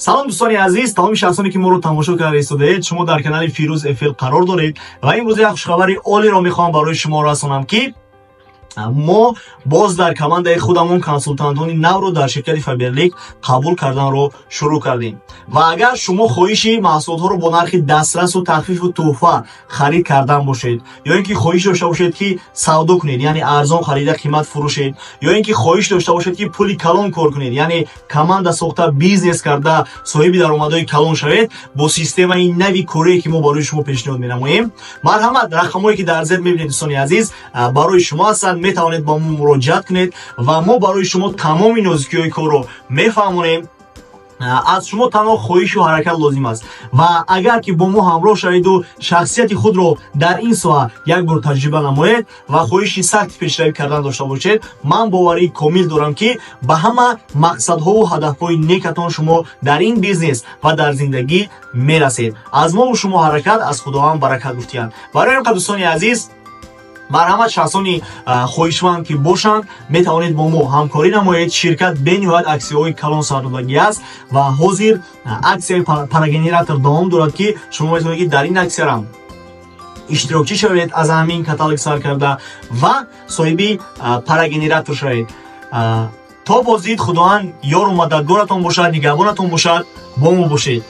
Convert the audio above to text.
салом дӯстони азиз, тамоми шахсоне ки моро тамошо карда истодаед, шумо дар канали Фирӯз FL қарор доред ва имрӯз як хушхабари олиро мехоҳам барои шумо расонам ки мо боз дар командаи худамон консултантони навро дар ширкати Faberlic қабул карданро шурӯъ кардем. Ва агар шумо хоҳиши маҳсулотҳоро бо нархи дастрасу тахфифу тӯҳфа харид кардан бошед, ё ин ки хоҳиш дошта бошед ки савдо кунед, яъне арзон харида қимат фурӯшед, ё ин ки хоҳиш дошта бошед ки пули калон кор кунед, яъне команда сохта бизнес карда соҳиби даромадҳои калон шавед, бо системаи нави корие ки мо барои шумо пешниҳод менамоем. Марҳамат, рақамҳое ки дар зер мебинед дӯстони азиз барои шумо ҳастанд. метавонед ба мо муроҷиат кунед ва мо барои шумо тамоми нозикиҳои корро мефаҳмонем. аз шумо танҳо хоҳишу ҳаракат лозим аст ва агар ки бо мо ҳамроҳ шаведу шахсияти худро дар ин соҳа як бор таҷриба намоед ва хоҳиши сахти пешравӣ кардан дошта бошед, ман боварии комил дорам ки ба ҳама мақсадҳову ҳадафҳои некатон шумо дар ин бизнес ва дар зиндагӣ мерасед. аз мову шумо ҳаракат, аз худованд баракат гуфтиянд. барои ҳам дӯстони азиз, марҳамат, шахсони хоҳишманд ки бошанд метавонед бо мо ҳамкорӣ намоед. ширкат бениҳоят аксияҳои калон сардодагӣ аст ва ҳозир аксияи парагенератор давом дорад ки шумо метавонед ки дар ин аксиярам иштирокчӣ шавед, аз ҳамин каталог сар карда ва соҳиби парагенератор шавед. то бозид, худованд ёру мададгоратон бошад, нигаҳбонатон бошад. бо мо бошед.